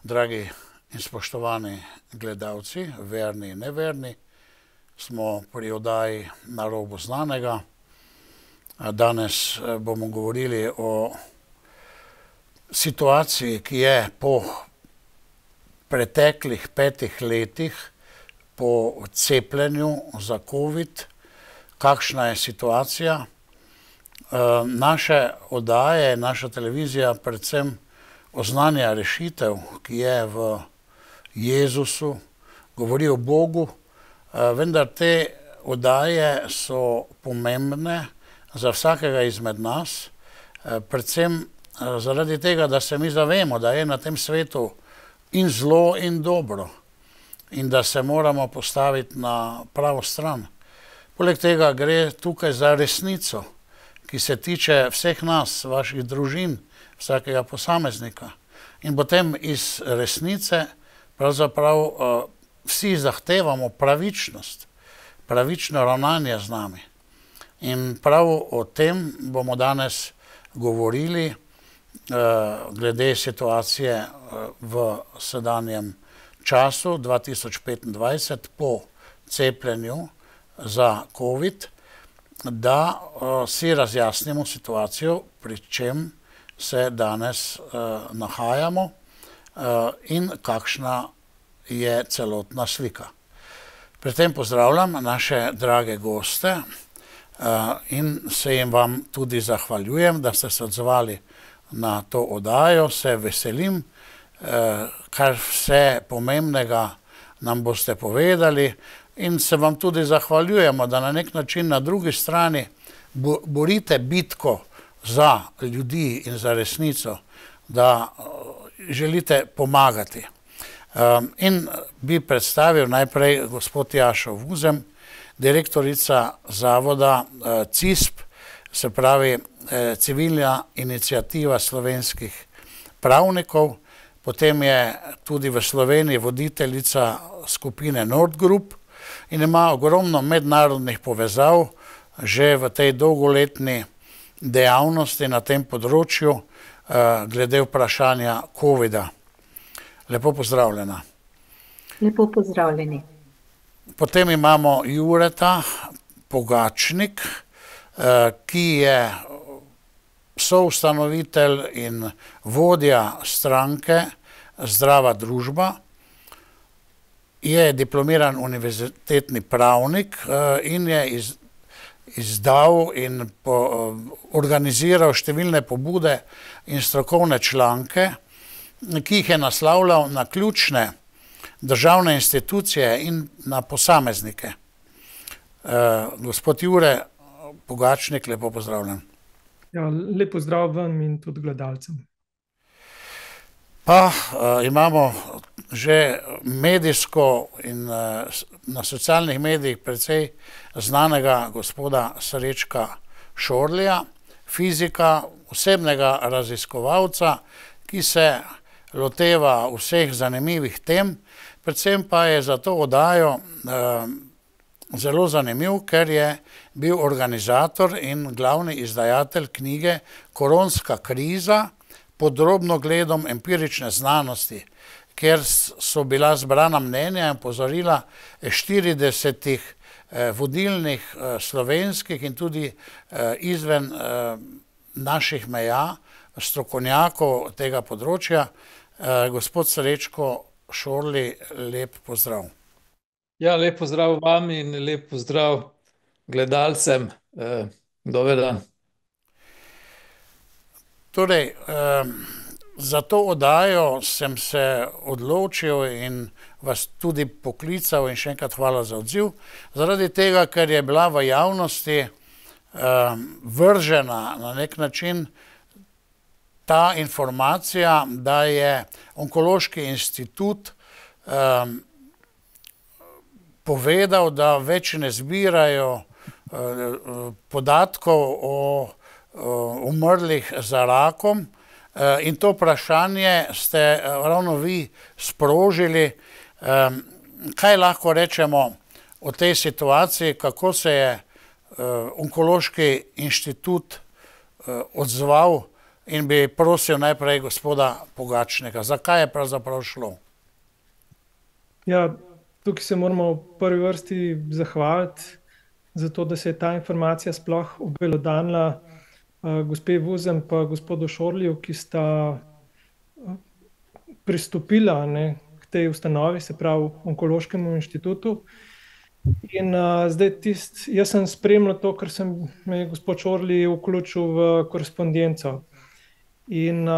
Dragi in spoštovani gledalci, verni in neverni, smo pri oddaji Na robu znanega. Danes bomo govorili o situaciji, ki je po preteklih 5 letih, po cepljenju za COVID, kakšna je situacija. Naše oddaje, naša televizija predvsem oznanja rešitev, ki je v Jezusu, govori o Bogu, vendar te oddaje so pomembne za vsakega izmed nas, predvsem zaradi tega, da se mi zavemo, da je na tem svetu in zlo in dobro in da se moramo postaviti na pravo stran. Poleg tega gre tukaj za resnico, ki se tiče vseh nas, vaših družin, vsakega posameznika. In potem iz resnice pravzaprav vsi zahtevamo pravičnost, pravično ravnanje z nami. In prav o tem bomo danes govorili glede situacije v sedanjem času 2025 po cepljenju za COVID, da si razjasnimo situacijo, pri čem se danes nahajamo in kakšna je celotna slika. Pri tem pozdravljam naše drage goste in se jim vam tudi zahvaljujem, da ste se odzvali na to oddajo. Se veselim, kar vse pomembnega nam boste povedali, in se vam tudi zahvaljujemo, da na nek način na drugi strani borite bitko za ljudi in za resnico, da želite pomagati. In bi predstavil najprej gospod Jašo Vuzem, direktorica zavoda CISP, se pravi Civilna iniciativa slovenskih pravnikov, potem je tudi v Sloveniji voditeljica skupine Nord Group in ima ogromno mednarodnih povezav že v tej dolgoletni dejavnosti na tem področju glede vprašanja COVID-a. Lepo pozdravljena. Lepo pozdravljeni. Potem imamo Jureta Pogačnik, ki je soustanovitelj in vodja stranke Zdrava družba, je diplomiran univerzitetni pravnik in je izdal in organiziral številne pobude in strokovne članke, ki jih je naslavljal na ključne državne institucije in na posameznike. Gospod Jure Pogačnik, lepo pozdravljen. Ja, lep pozdrav vam in tudi gledalcem. Pa imamo že medijsko in na socialnih medijih precej znanega gospoda Srečka Šorlija, fizika, osebnega raziskovalca, ki se loteva vseh zanimivih tem, predvsem pa je za to oddajo zelo zanimiv, ker je bil organizator in glavni izdajatelj knjige Koronska kriza pod drobnogledom empirične znanosti, kjer so bila zbrana mnenja in opozorila 40 vodilnih slovenskih in tudi izven naših meja strokovnjakov tega področja. Gospod Srečko Šorli, lep pozdrav. Ja, lep pozdrav vam in lep pozdrav gledalcem. Dober dan. Torej, za to oddajo sem se odločil in vas tudi poklical in še enkrat hvala za odziv, zaradi tega, ker je bila v javnosti vržena na nek način ta informacija, da je Onkološki institut povedal, da več ne zbirajo podatkov o umrlih za rakom, in to vprašanje ste ravno vi sprožili. Kaj lahko rečemo o tej situaciji, kako se je Onkološki inštitut odzval in bi prosil najprej gospoda Pogačnika, zakaj je pravzaprav šlo? Ja, tukaj se moramo v prvi vrsti zahvaliti za to, da se je ta informacija sploh obelodanila gospe Vuzem pa gospodu Šorliju, ki sta pristopila k tej ustanovi, se pravi Onkološkemu inštitutu. In zdaj jaz sem spremljal to, ker me je gospod Šorli vključil v korespondenco. In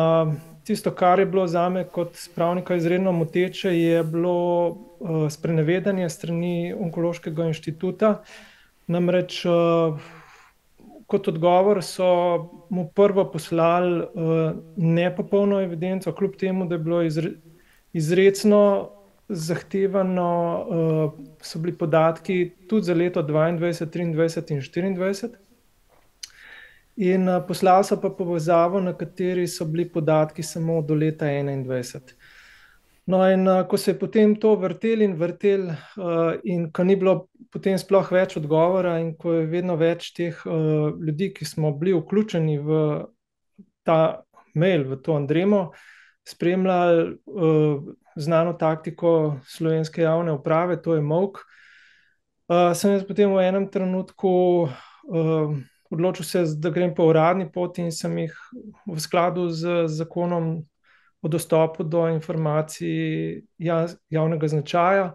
tisto, kar je bilo zame kot pravnika izredno moteče, je bilo sprenevedanje strani Onkološkega inštituta. Namreč kot odgovor so mu prvo poslali nepopolno evidenco, kljub temu, da je bilo izrecno zahtevano, so bili podatki tudi za leto 22, 23 in 24. In poslali so pa povezavo, na kateri so bili podatki samo do leta 21. No, in ko se je potem to vrtel in ko ni bilo potem sploh več odgovora in ko je vedno več teh ljudi, ki smo bili vključeni v ta mail, v to Andremo, spremljali znano taktiko slovenske javne uprave, to je molk, sem jaz potem v enem trenutku odločil se, da grem po uradni poti in sem jih v skladu z zakonom o dostopu do informacij javnega značaja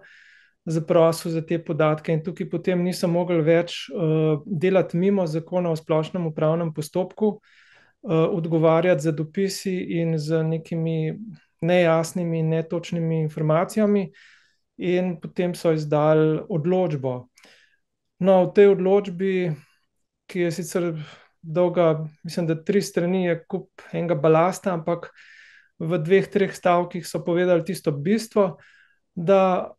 zaprosil za te podatke in tukaj potem nisem mogel več delati mimo zakona o splošnem upravnem postopku, odgovarjati za dopisi in z nekimi nejasnimi, netočnimi informacijami in potem so izdali odločbo. No, v tej odločbi, ki je sicer dolga, mislim, da 3 strani, je kup enega balasta, ampak v 2-3 stavkih so povedali tisto bistvo, da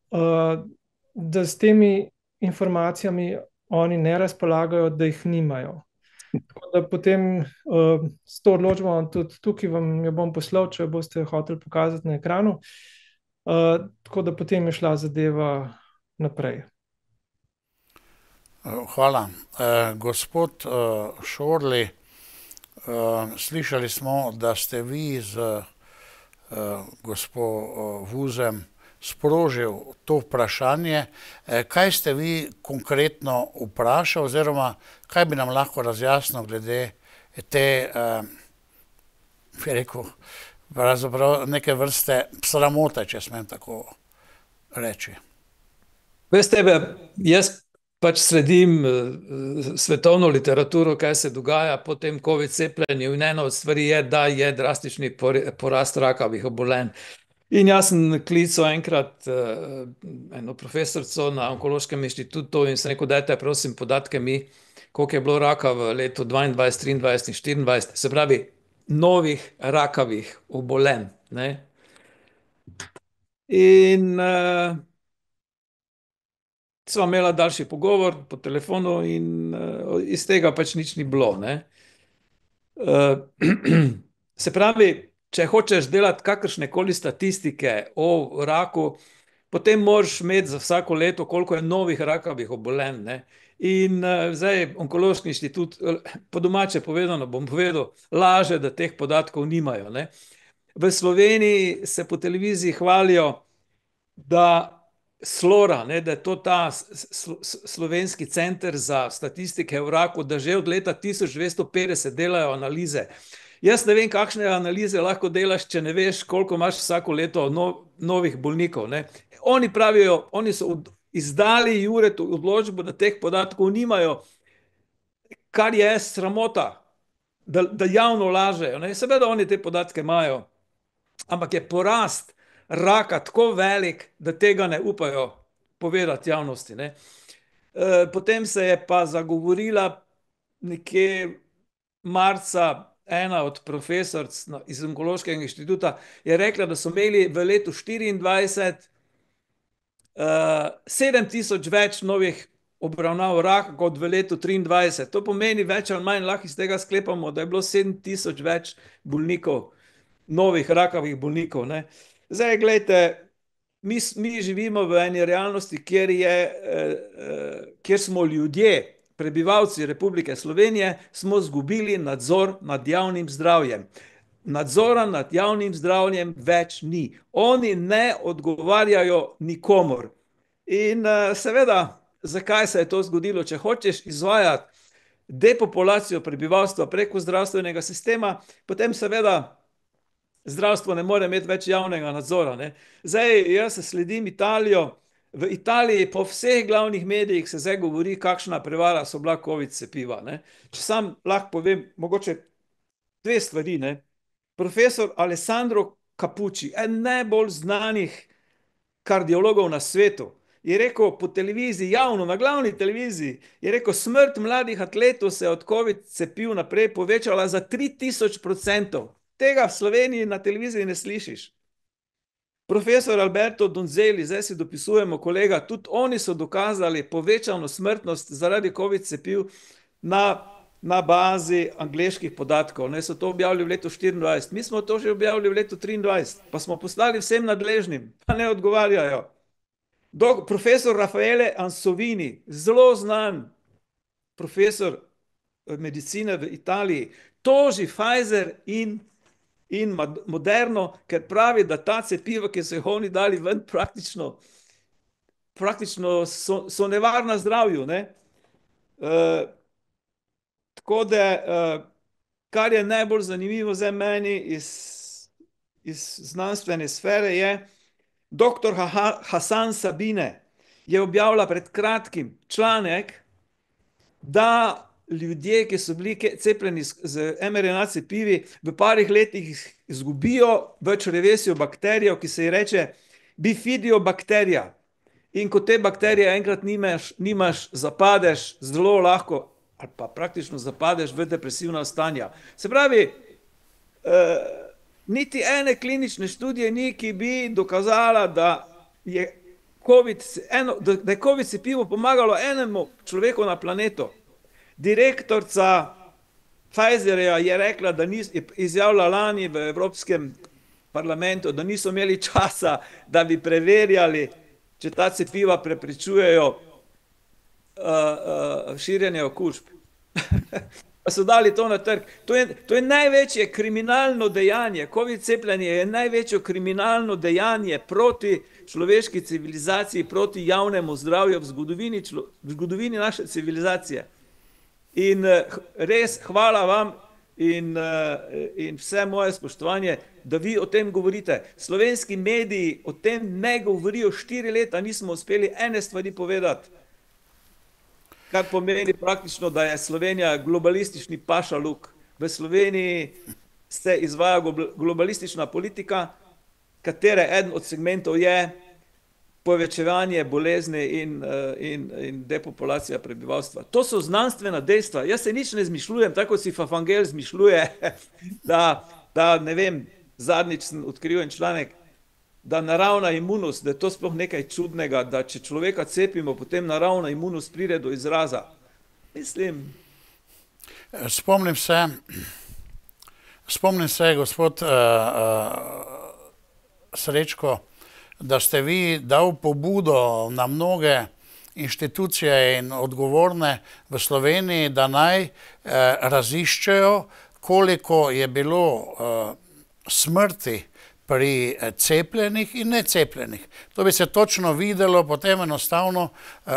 s temi informacijami oni ne razpolagajo, da jih nimajo. Tako da potem s to odločbo tudi tukaj vam jo bom poslal, če boste hoteli pokazati na ekranu. Tako da potem je šla zadeva naprej. Hvala. Gospod Šorli, slišali smo, da ste vi z gospod Vuzem sprožil to vprašanje. Kaj ste vi konkretno vprašali oziroma kaj bi nam lahko razjasnil glede te, bi rekel, pravzaprav neke vrste sramote, če smem tako reči? Veste, jaz pač sledim svetovno literaturo, kaj se dogaja po tem COVID cepljenju in ena od stvari je, da je drastični porast rakavih obolenj. In jaz sem klical enkrat eno profesorico na Onkološkem inštitutu in sem rekel, dajte prosim podatke mi, koliko je bilo raka v letu 22, 23 in 24, se pravi novih rakavih obolenj. In sva imela daljši pogovor po telefonu in iz tega pač nič ni bilo. Se pravi, če hočeš delati kakršnekoli statistike o raku, potem moraš imeti za vsako leto, koliko je novih rakavih obolenj. In zdaj Onkološki inštitut, po domače povedano bom povedal, laže, da teh podatkov nimajo. V Sloveniji se po televiziji hvalijo, da Slora, da je to ta slovenski center za statistike v raku, da že od leta 1250 delajo analize. Jaz ne vem, kakšne analize lahko delaš, če ne veš, koliko imaš vsako leto novih bolnikov. Oni pravijo, oni so izdali Juretu odločbo, da teh podatkov nimajo, kar je sramota, da javno lažejo. Seveda oni te podatke imajo, ampak je porast raka tako velik, da tega ne upajo povedati javnosti. Potem se je pa zagovorila nekje marca ena od profesoric iz Onkološkega inštituta, je rekla, da so imeli v letu 24 7000 več novih obravnav raka kot v letu 23. To pomeni več ali manj, lahko iz tega sklepamo, da je bilo 7000 več bolnikov, novih rakavih bolnikov. Zdaj, gledajte, mi živimo v eni realnosti, kjer smo ljudje, prebivalci Republike Slovenije smo izgubili nadzor nad javnim zdravjem. Nadzora nad javnim zdravjem več ni. Oni ne odgovarjajo nikomor. In seveda, zakaj se je to zgodilo? Če hočeš izvajati depopulacijo prebivalstva preko zdravstvenega sistema, potem seveda zdravstvo ne more imeti več javnega nadzora, ne. Zdaj, jaz sledim Italijo. V Italiji po vseh glavnih medijih se zdaj govori, kakšna prevara so bila COVID cepiva, ne. Če sam lahko povem, mogoče dve stvari, ne. Profesor Alessandro Capucci, en najbolj znanih kardiologov na svetu, je rekel po televiziji, javno, na glavni televiziji, je rekel, smrt mladih atletov se je od COVID cepiv naprej povečala za 3000%. Tega v Sloveniji na televiziji ne slišiš. Profesor Alberto Donzelli, zdaj si dopisujemo kolega, tudi oni so dokazali povečano smrtnost zaradi COVID cepiv na bazi angleških podatkov. Ne, so to objavili v letu 2024. Mi smo to že objavili v letu 2023, pa smo poslali vsem nadležnim, pa ne odgovarjajo. Profesor Raffaele Ansovini, zelo znan profesor medicine v Italiji, toži Pfizer in Moderno, ker pravi, da ta cepiva, ki so jih oni dali ven, praktično so nevarna zdravju, ne. Tako da, kar je najbolj zanimivo za meni iz znanstvene sfere je, dr. Hasan Sabine je objavila pred kratkim članek, da ljudje, ki so bili cepljeni z mRNA cepivi, v parih letih izgubijo v črevesju bakterijo, ki se ji reče bifidobakterija. In ko te bakterije enkrat nimaš, zapadeš zelo lahko, ali pa praktično zapadeš v depresivna stanja. Se pravi, niti ene klinične študije ni, ki bi dokazala, da je COVID cepivo pomagalo enemu človeku na planetu. Direktorica Pfizerja je rekla, da je izjavila lani v Evropskem parlamentu, da niso imeli časa, da bi preverjali, če ta cepiva preprečujejo širjenje okužb. Pa so dali to na trg. To je največje kriminalno dejanje. COVID cepljenje je največje kriminalno dejanje proti človeški civilizaciji, proti javnemu zdravju v zgodovini naše civilizacije. In res hvala vam in vse moje spoštovanje, da vi o tem govorite. Slovenski mediji o tem ne govorijo, 4 leta nismo uspeli ene stvari povedati, kar pomeni praktično, da je Slovenija globalistični pašaluk. V Sloveniji se izvaja globalistična politika, katere eden od segmentov je povečevanje bolezni in depopulacija prebivalstva. To so znanstvena dejstva. Jaz se nič ne izmišljujem, tako si Fafangel izmišljuje, da ne vem, zadnjič sem odkril en članek, da naravna imunost, da je to sploh nekaj čudnega, da če človeka cepimo, potem naravna imunost pride do izraza. Mislim. Spomnim se, gospod Srečko, da ste vi dal pobudo na mnoge inštitucije in odgovorne v Sloveniji, da naj raziščejo, koliko je bilo smrti pri cepljenih in necepljenih. To bi se točno videlo potem enostavno,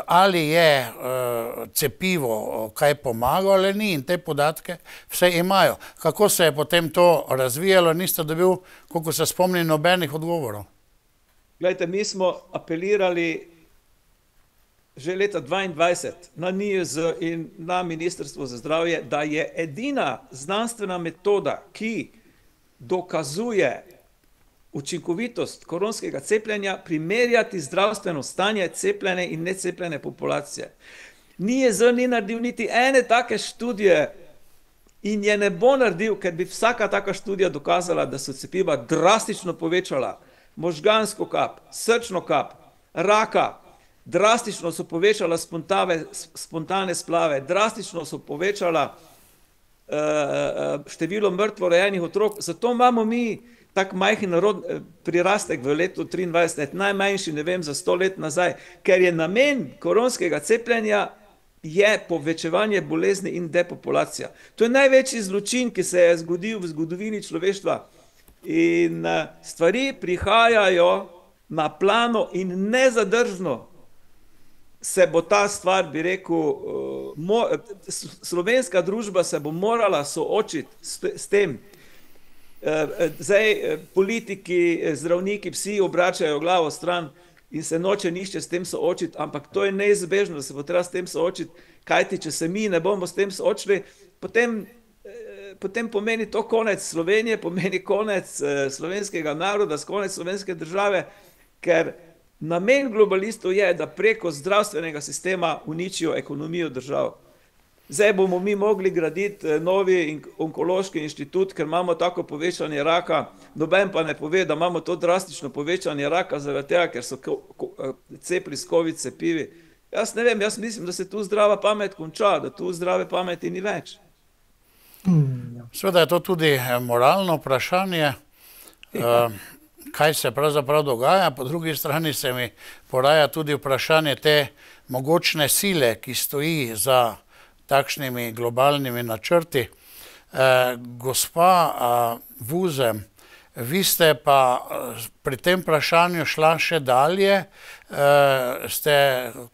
ali je cepivo kaj pomagalo ali ni, in te podatke vse imajo. Kako se je potem to razvijalo, niste dobil, koliko se spomnim, nobenih odgovorov? Glejte, mi smo apelirali že leta 2022 na NIJZ in na Ministrstvo za zdravje, da je edina znanstvena metoda, ki dokazuje učinkovitost koronskega cepljenja, primerjati zdravstveno stanje cepljene in necepljene populacije. NIJZ ni naredil niti ene take študije in je ne bo naredil, ker bi vsaka taka študija dokazala, da so cepiva drastično povečala možgansko kap, srčno kap, raka, drastično so povečala spontane splave, drastično so povečala število mrtvorojenih otrok. Zato imamo mi tak majhen prirastek v letu 2023, najmanjši, ne vem, za 100 let nazaj, ker je namen koronskega cepljenja je povečevanje bolezni in depopulacija. To je največji zločin, ki se je zgodil v zgodovini človeštva. In stvari prihajajo na plano in nezadržno se bo ta stvar, bi rekel, slovenska družba se bo morala soočiti s tem. Zdaj politiki, zdravniki, vsi obračajo glavo stran in se noče nišče s tem soočiti, ampak to je neizbežno, da se bo treba s tem soočiti, kajti če se mi ne bomo s tem soočili, potem pomeni to konec Slovenije, pomeni konec slovenskega naroda, konec slovenske države, ker namen globalistov je, da preko zdravstvenega sistema uničijo ekonomijo držav. Zdaj bomo mi mogli graditi novi onkološki inštitut, ker imamo tako povečanje raka, noben pa ne pove, da imamo to drastično povečanje raka zaradi tega, ker so cepili s COVID cepivi. Jaz ne vem, jaz mislim, da se tu zdrava pamet konča, da tu zdrave pameti ni več. Seveda je to tudi moralno vprašanje, kaj se pravzaprav dogaja, po drugi strani se mi poraja tudi vprašanje te mogočne sile, ki stoji za takšnimi globalnimi načrti. Gospa Vuze, vi ste pa pri tem vprašanju šla še dalje, ste,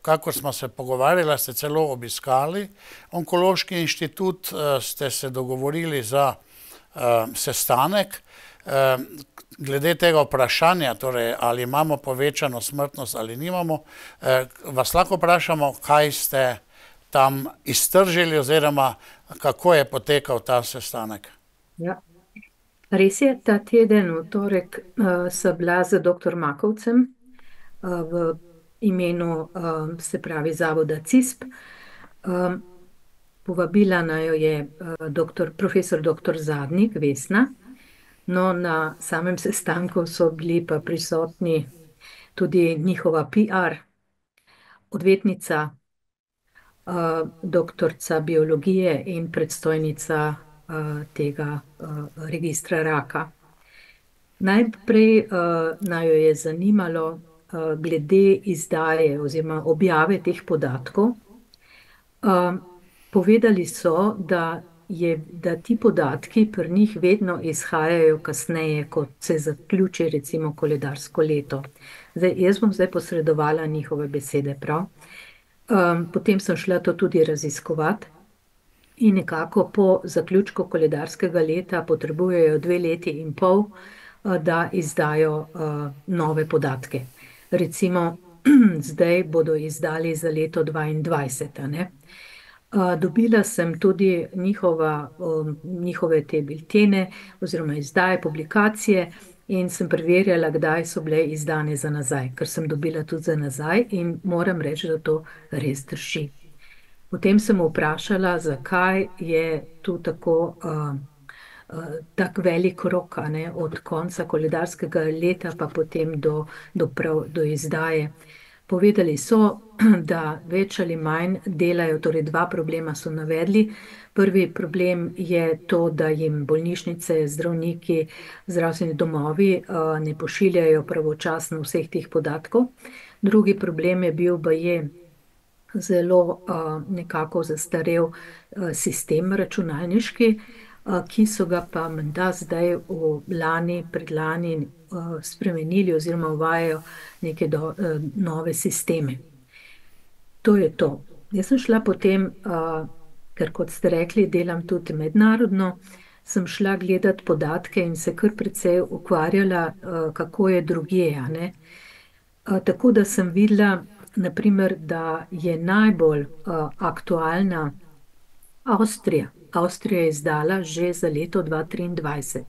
kakor smo se pogovarjali, ste celo obiskali onkološki inštitut, ste se dogovorili za sestanek. Glede tega vprašanja, torej ali imamo povečano smrtnost ali nimamo, vas lahko vprašamo, kaj ste tam iztržili oziroma kako je potekal ta sestanek? Ja. Res je, ta teden v torek sem bila z dr. Makovcem v imenu, se pravi, zavoda CISP. Povabila naj jo je profesor dr. Zadnik, Vesna. No, na samem sestanku so bili pa prisotni tudi njihova PR, odvetnica, doktorica biologije in predstojnica tega registra raka. Najprej naj jo je zanimalo glede izdaje oziroma objave teh podatkov. Povedali so, da ti podatki pri njih vedno izhajajo kasneje, kot se zaključi recimo koledarsko leto. Jaz bom zdaj posredovala njihove besede, prav. Potem sem šla to tudi raziskovati in nekako po zaključku koledarskega leta potrebujejo 2 leti in pol, da izdajo nove podatke. Recimo, zdaj bodo izdali za leto 2022, ne? Dobila sem tudi njihove te biltene oziroma izdaje, publikacije in sem preverjala, kdaj so bile izdane za nazaj, ker sem dobila tudi za nazaj in moram reči, da to res drži. Potem sem vprašala, zakaj je tu tak velik rok, ne, od konca koledarskega leta pa potem do izdaje. Povedali so, da več ali manj delajo, torej 2 problema so navedli. Prvi problem je to, da jim bolnišnice, zdravniki, zdravstveni domovi ne pošiljajo pravočasno vseh teh podatkov. Drugi problem je bil baje zelo nekako zastarel sistem računalniški, ki so ga pa menda zdaj predlani spremenili oziroma uvajajo neke nove sisteme. To je to. Jaz sem šla potem, ker kot ste rekli, delam tudi mednarodno, sem šla gledati podatke in se kar precej ukvarjala, kako je drugje, ne. Tako da sem videla, naprimer, da je najbolj aktualna Avstrija. Avstrija je izdala že za leto 2023.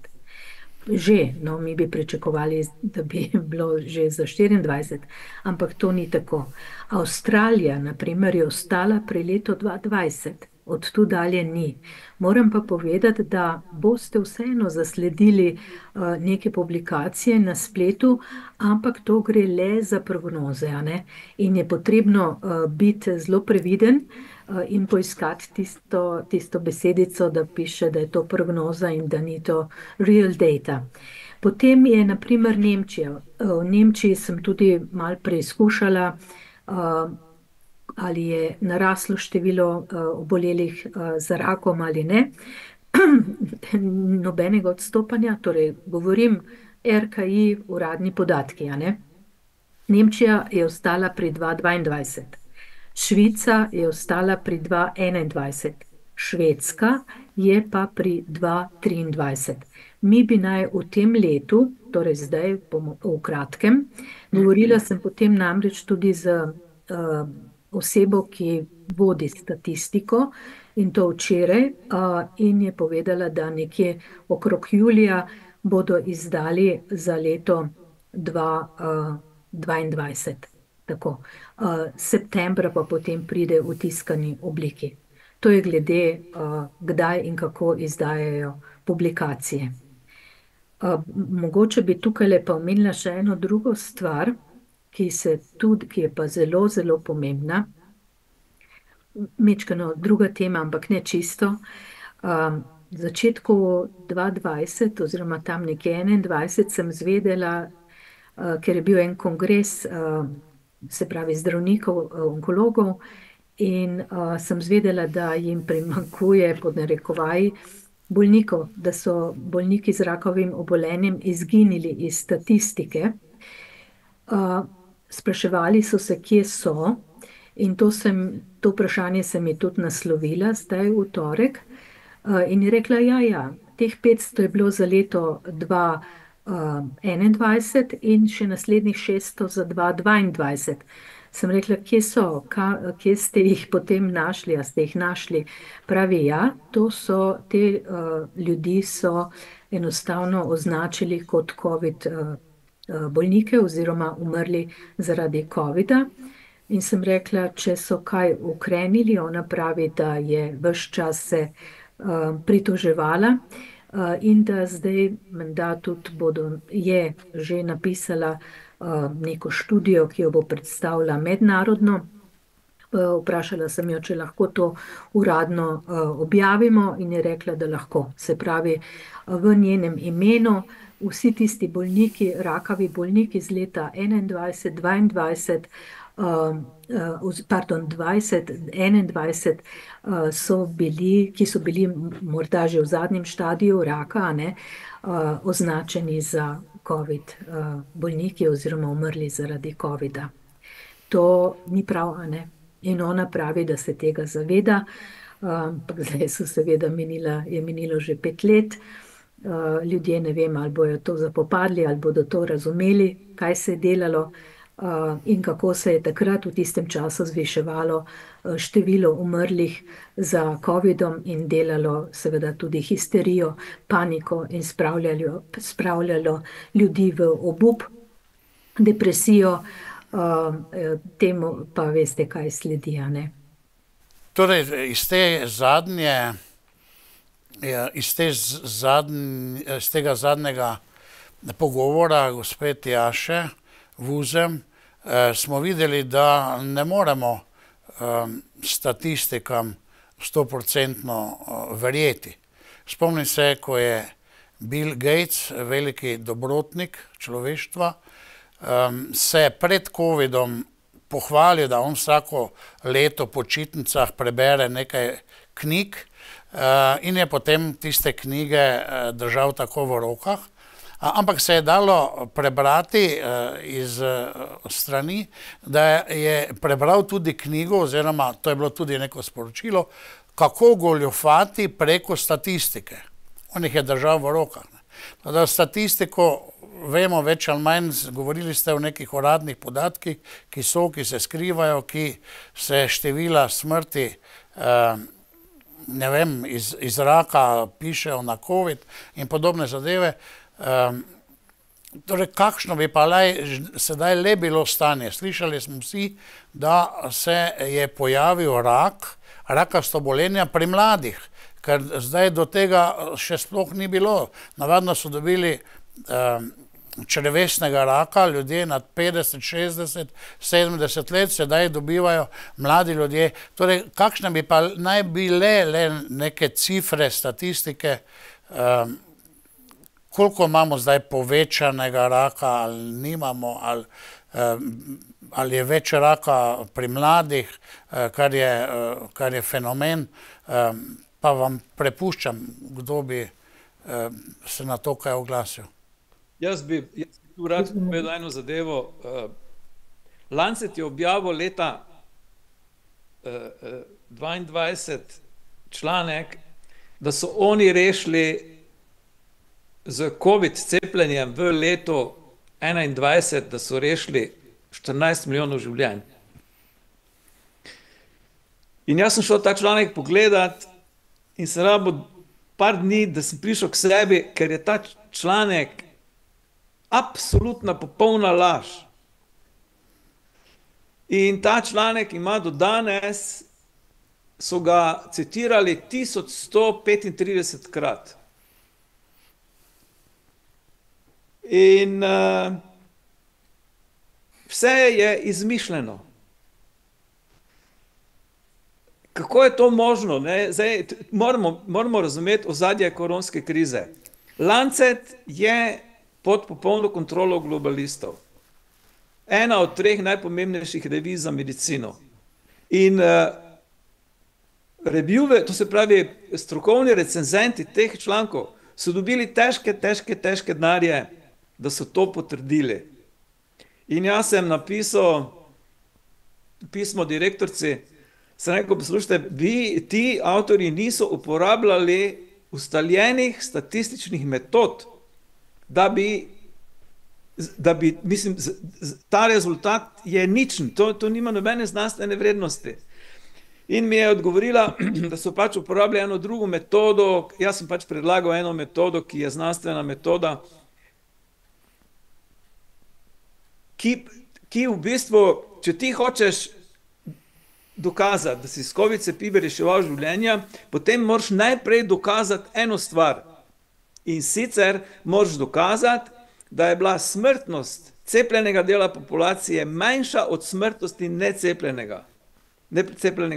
Že, no, mi bi pričakovali, da bi bilo že za 2024, ampak to ni tako. Avstralija, naprimer, je ostala pri letu 2020, od tu dalje ni. Moram pa povedati, da boste vseeno zasledili neke publikacije na spletu, ampak to gre le za prognoze, a ne? In je potrebno biti zelo previden in poiskati tisto besedico, da piše, da je to prognoza in da ni to real data. Potem je naprimer Nemčija. V Nemčiji sem tudi malo preizkušala ali je naraslo število obolelih za rakom ali ne. Nobenega odstopanja, torej govorim RKI uradni podatki, a ne? Nemčija je ostala pri 2,22, Švica je ostala pri 2,21, Švedska je pa pri 2,23. Mi bi naj v tem letu, torej zdaj v kratkem, govorila sem potem namreč tudi z osebo, ki vodi statistiko, in to včeraj, in je povedala, da nekje okrog julija bodo izdali za leto 2022. Tako. Septembra pa potem pride v tiskani obliki. To je glede, kdaj in kako izdajajo publikacije. Mogoče bi tukaj pa omenila še eno drugo stvar, ki je pa zelo, zelo pomembna. Mečkano druga tema, ampak ne čisto. V začetku 2020 oziroma tam nekje 2021 sem zvedela, ker je bil en kongres, se pravi zdravnikov, onkologov, in sem zvedela, da jim primanjkuje pod narekovaji bolnikov, da so bolniki z rakavim obolenjem izginili iz statistike. Spraševali so se, kje so, in to vprašanje sem ji tudi naslovila zdaj v torek, in je rekla, ja, teh 500 je bilo za leto 2021 in še naslednjih 600 za 2022. Sem rekla, kje so, kje ste jih potem našli, a ste jih našli? Pravi, ja, te ljudi so enostavno označili kot COVID bolnike oziroma umrli zaradi COVID-a. In sem rekla, če so kaj ukrenili, ona pravi, da je ves čas se pritoževala in da zdaj menda tudi je že napisala neko študijo, ki jo bo predstavila mednarodno. Vprašala sem jo, če lahko to uradno objavimo, in je rekla, da lahko. Se pravi, v njenem imenu vsi tisti bolniki, rakavi bolniki z leta 2021, 2021 so bili, ki so bili morda že v zadnjem štadiju raka, označeni za COVID bolniki oziroma umrli zaradi COVID-a. To ni prav, a ne? In ona pravi, da se tega zaveda, ampak zdaj je minilo že 5 let. Ljudje ne vem, ali bojo to zapopadli, ali bodo to razumeli, kaj se je delalo, in kako se je takrat v tistem času zviševalo število umrlih za COVID-om in delalo seveda tudi histerijo, paniko in spravljalo ljudi v obup, depresijo, temu pa veste, kaj sledi, a ne? Torej, iz tega zadnjega pogovora gospe Tjaše Vuzem smo videli, da ne moremo statistikam 100% verjeti. Spomnim se, ko je Bill Gates, veliki dobrotnik človeštva, se pred COVID-om pohvalil, da on vsako leto po počitnicah prebere nekaj knjig, in je potem tiste knjige držal tako v rokah. Ampak se je dalo prebrati iz strani, da je prebral tudi knjigo, oziroma to je bilo tudi neko sporočilo, kako goljufati preko statistike. On jih je držal v rokah. Da statistiko vemo več ali manj, govorili ste o nekih uradnih podatkih, ki se skrivajo, ki se števila smrti, ne vem, iz raka pišejo na COVID in podobne zadeve. Torej, kakšno bi pa sedaj le bilo stanje? Slišali smo vsi, da se je pojavil rakasto obolenja pri mladih, ker zdaj do tega še sploh ni bilo. Navadno so dobili črevesnega raka ljudje nad 50, 60, 70 let, sedaj dobivajo mladi ljudje. Torej, kakšne bi pa naj bile le neke cifre, statistike, koliko imamo zdaj povečanega raka, ali nimamo, ali ali je več raka pri mladih, kar je fenomen, pa vam prepuščam, kdo bi se na to kaj oglasil. Jaz bi tu rad povedal eno zadevo. Lancet je objavil leta 22 članek, da so oni rešili z COVID cepljenjem v letu 21, da so rešili 14 milijonov življenj. In jaz sem šel ta članek pogledat in se rabo par dni, da sem prišel k sebi, ker je ta članek absolutna popolna laž. In ta članek ima do danes, so ga citirali 1135 krat. In vse je izmišljeno. Kako je to možno? Ne? Zdaj, moramo razumeti ozadje koronske krize. Lancet je pod popolno kontrolo globalistov. Ena od 3 najpomembnejših revij za medicino. In reviewe, to se pravi strokovni recenzenti teh člankov, so dobili težke denarje, da so to potrdili. In jaz sem napisal pismo direktorci, sem rekel, poslušajte, ti avtorji niso uporabljali ustaljenih statističnih metod, da bi, mislim, ta rezultat je ničen, to nima nobene znanstvene vrednosti. In mi je odgovorila, da so pač uporabljali eno drugo metodo, jaz sem pač predlagal eno metodo, ki je znanstvena metoda, ki v bistvu, če ti hočeš dokazati, da si s COVID cepivi reševal življenja, potem moraš najprej dokazati eno stvar. In sicer moraš dokazati, da je bila smrtnost cepljenega dela populacije manjša od smrtnosti necepljenega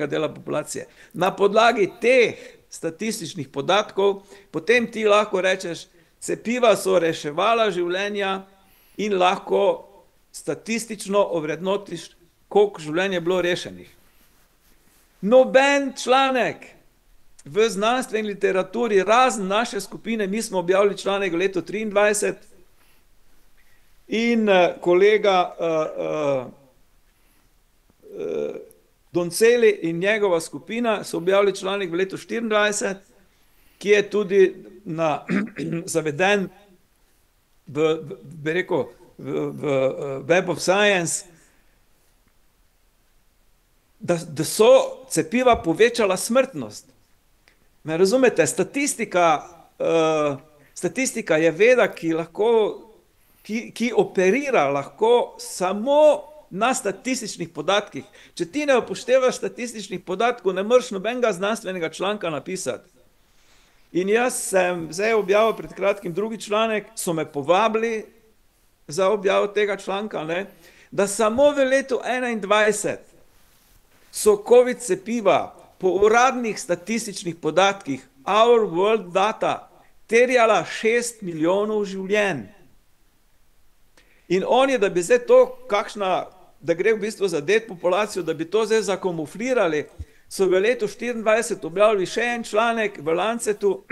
dela populacije. Na podlagi teh statističnih podatkov potem ti lahko rečeš, cepiva so reševala življenja in lahko statistično ovrednotiš, koliko življenj je bilo rešenih. Noben članek v znanstveni literaturi, razen naše skupine, mi smo objavili članek v letu 23 in kolega Donceli in njegova skupina so objavili članek v letu 24, ki je tudi zaveden v Web of Science, da so cepiva povečala smrtnost. Me razumete, statistika je veda, ki operira lahko samo na statističnih podatkih. Če ti ne upoštevaš statističnih podatkov, ne moreš nobenega znanstvenega članka napisati. In jaz sem zdaj objavil pred kratkim drugi članek, so me povabili za objavo tega članka, ne, da samo v letu 21 so COVID cepiva po uradnih statističnih podatkih, Our World Data, terjala 6 milijonov življenj. In oni, da bi zdaj to da gre v bistvu za depopulacijo, da bi to zdaj zakamuflirali, so v letu 24 objavili še en članek v Lancetu.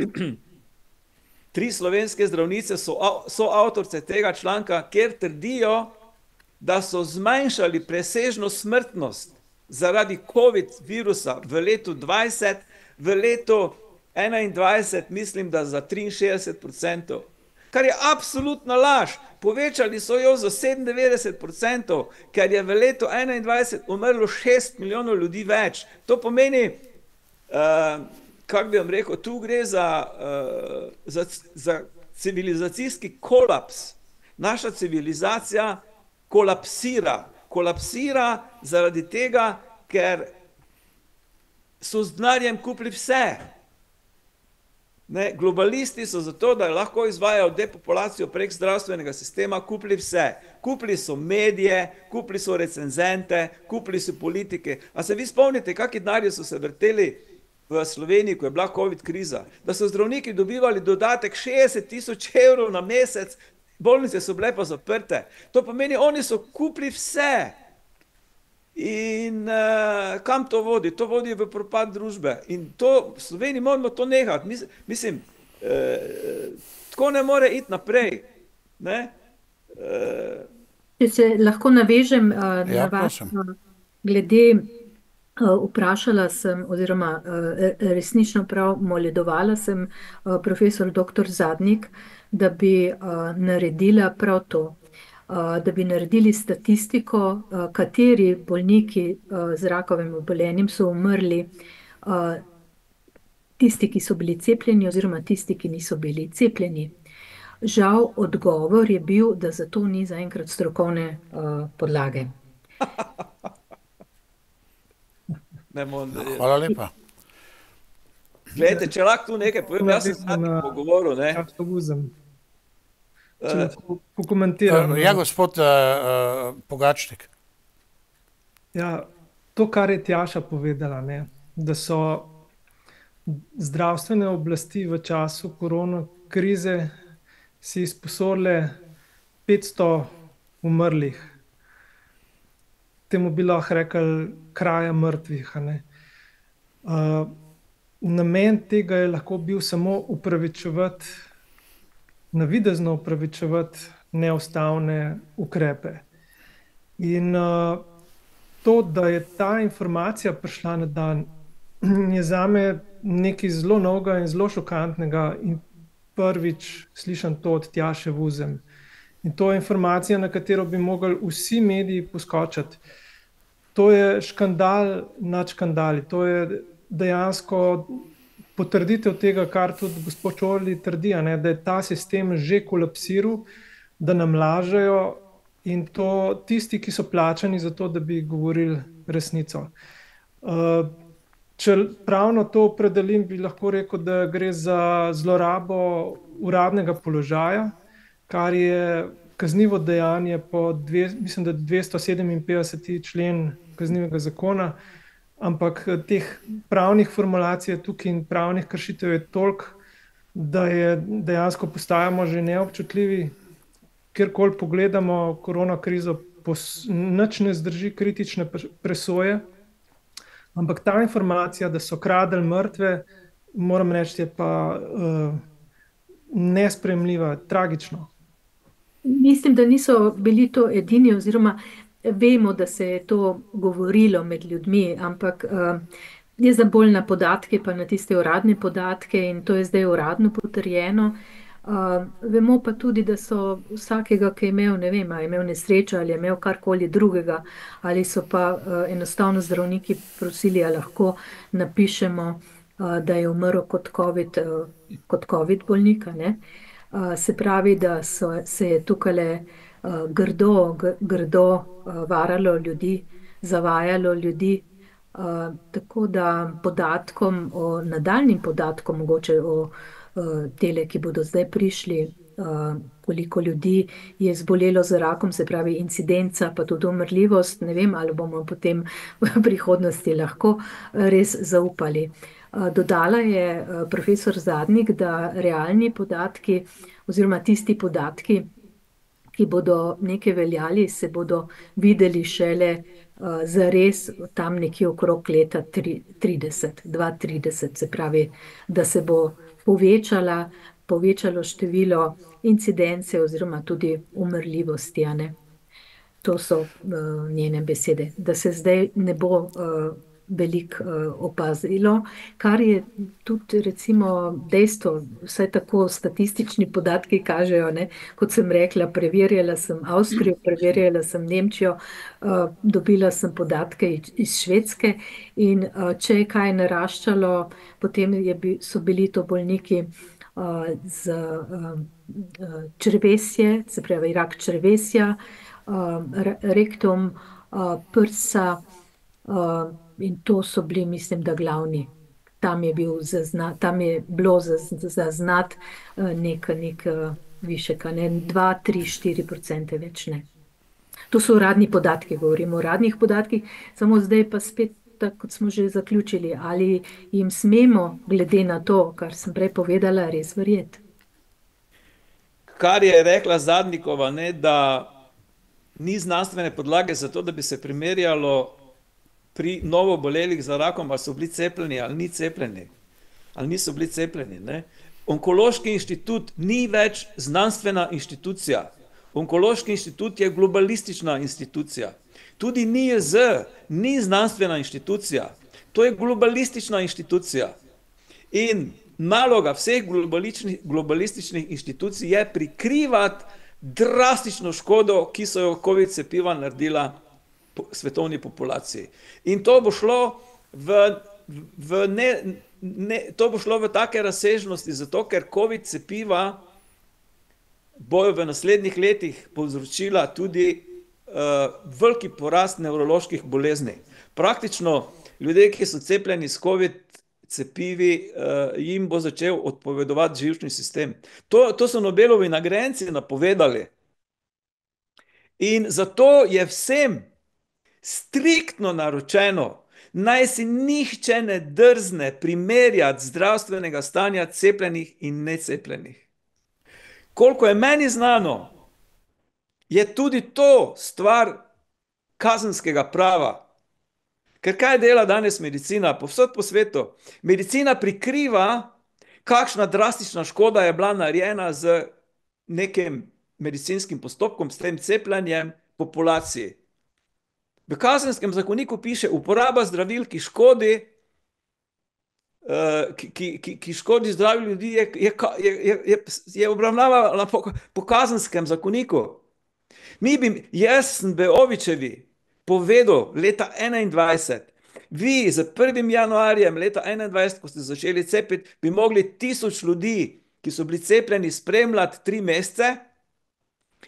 3 slovenske zdravnice so avtorice tega članka, kjer trdijo, da so zmanjšali presežno smrtnost zaradi COVID virusa v letu 20, v letu 21 mislim, da za 63%, kar je absolutna laž. Povečali so jo za 97%, ker je v letu 21 umrlo 6 milijonov ljudi več. To pomeni, kako bi vam rekel, tu gre za civilizacijski kolaps. Naša civilizacija kolapsira zaradi tega, ker so z denarjem kupili vse. Ne, globalisti so zato, da lahko izvajajo depopulacijo prek zdravstvenega sistema, kupili vse. Kupili so medije, kupili so recenzente, kupili so politike. A se vi spomnite, kakšni denarji so se vrteli v Sloveniji, ko je bila COVID kriza? Da so zdravniki dobivali dodatek 60 000 evrov na mesec, bolnice so bile pa zaprte. To pomeni, oni so kupili vse. In kam to vodi? To vodi v propad družbe. In to v Sloveniji moramo to nehati. Mislim, tako ne more iti naprej. Ne? Če se lahko navežem na Ja, vas, prosim. glede vprašala sem, oziroma resnično prav moledovala sem profesor dr. Zadnik, da bi naredila prav to, da bi naredili statistiko, kateri bolniki z rakavim obolenjem so umrli, tisti, ki so bili cepljeni, oziroma tisti, ki niso bili cepljeni. Žal, odgovor je bil, da za to ni zaenkrat strokovne podlage. Hvala lepa. Glejte, če lahko tu nekaj povem, jaz sem zadnji pogovoril, ne. Kakšno vuzem. Če lahko pokomentiram. Ja, gospod Pogačnik. Ja, to, kar je Tjaša povedala, ne, da so zdravstvene oblasti v času korona krize si izposodile 500 umrlih. Temu bi lahko rekli kraja mrtvih, a ne. Namen tega je lahko bil samo upravičevati, navidezno upravičevati neustavne ukrepe. In to, da je ta informacija prišla na dan, je zame nekaj zelo novega in zelo šokantnega in prvič slišim to od Tjaše Vuzem. In to je informacija, na katero bi mogli vsi mediji poskočiti. To je škandal nad škandali. To je dejansko potrditev tega, kar tudi gospod Čorli trdi, ne, da je ta sistem že kolapsiral, da nam lažejo in to tisti, ki so plačani za to, da bi govorili resnico. Če pravno to opredelim, bi lahko rekel, da gre za zlorabo uradnega položaja, kar je kaznivo dejanje po mislim, da 257. člen kaznivega zakona, ampak teh pravnih formulacij je tukaj in pravnih kršitev je toliko, da je dejansko postajamo že neobčutljivi. Kjerkoli pogledamo korona krizo, nič ne zdrži kritične presoje, ampak ta informacija, da so kradli mrtve, moram reči, je pa nesprejemljiva, tragično. Mislim, da niso bili to edini, oziroma vemo, da se je to govorilo med ljudmi, ampak jaz zdaj bolj na podatke, pa na tiste uradne podatke, in to je zdaj uradno potrjeno. Vemo pa tudi, da so vsakega, ki je imel, ne vem, ali je imel nesrečo ali je imel karkoli drugega, ali so pa enostavno zdravniki prosili, ali lahko napišemo, da je umrl kot COVID bolnika, ne. Se pravi, da se je tukaj grdo varalo ljudi, zavajalo ljudi, tako da nadaljnim podatkom, mogoče o tele, ki bodo zdaj prišli, koliko ljudi je zbolelo za rakom, se pravi incidenca, pa tudi umrljivost, ne vem, ali bomo potem v prihodnosti lahko res zaupali. Dodala je profesor Zadnik, da realni podatki oziroma tisti podatki, ki bodo nekaj veljali, se bodo videli šele zares tam nekje okrog leta 2030, se pravi, da se bo povečalo število incidence oziroma tudi umrljivosti, a ne. To so njene besede, da se zdaj ne bo veliko opazilo, kar je tudi recimo dejstvo, vsaj tako statistični podatki kažejo, ne, kot sem rekla, preverjala sem Avstrijo, preverjala sem Nemčijo, dobila sem podatke iz Švedske in če je kaj naraščalo, potem so bili to bolniki z črevesje, se pravi rak črevesja, rektum, prsa, in to so bili, mislim, da glavni. Tam je bilo zaznat nek višek, ne, 2, 3, 4% več ne. To so uradni podatki, govorimo o uradnih podatkih, samo zdaj pa spet, tako kot smo že zaključili, ali jim smemo, glede na to, kar sem prej povedala, res verjeti. kar je rekla Zadnikova, ne, da ni znanstvene podlage za to, da bi se primerjalo pri novo bolelih za rakom, ali so bili cepljeni ali ni cepljeni, ali niso bili cepljeni. Ne. Onkološki inštitut ni več znanstvena inštitucija. Onkološki inštitut je globalistična institucija. Tudi NIJZ ni znanstvena inštitucija. To je globalistična inštitucija. In naloga vseh globalističnih inštitucij je prikrivati drastično škodo, ki so jo COVID cepiva naredila svetovni populaciji. In to bo šlo to bo šlo v take razsežnosti, zato ker COVID cepiva bojo v naslednjih letih povzročila tudi veliki porast nevroloških bolezni. Praktično ljudje, ki so cepljeni s COVID cepivi, jim bo začel odpovedovati živčni sistem. To so Nobelovi nagrajenci napovedali. In zato je vsem striktno naročeno, naj si nihče ne drzne primerjati zdravstvenega stanja cepljenih in necepljenih. Koliko je meni znano, je tudi to stvar kazenskega prava. Ker kaj dela danes medicina povsod po svetu? Medicina prikriva, kakšna drastična škoda je bila narejena z nekim medicinskim postopkom, s tem cepljenjem populaciji. V kazenskem zakoniku piše, uporaba zdravil, ki škodi zdravju ljudi, je obravnava po kazenskem zakoniku. Jaz sem Beovićevi povedal leta 2021, vi z 1. januarjem leta 2021, ko ste začeli cepiti, bi mogli 1000 ljudi, ki so bili cepljeni, spremljati 3 mesece